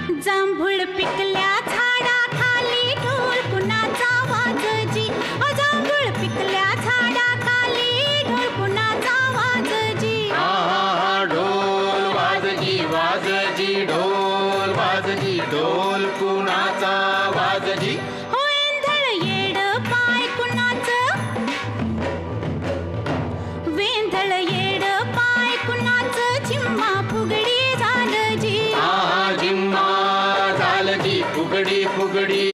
जांभूळ पिकल्या झाडाखाली ढोल कुणाचा वाजजी. जांभूळ पिकल्या झाडाखाली ढोल कुणाचा वाजजी. ढोल वाजजी वाजजी ढोल वाजजी ढोल कुणाचा वाजजी.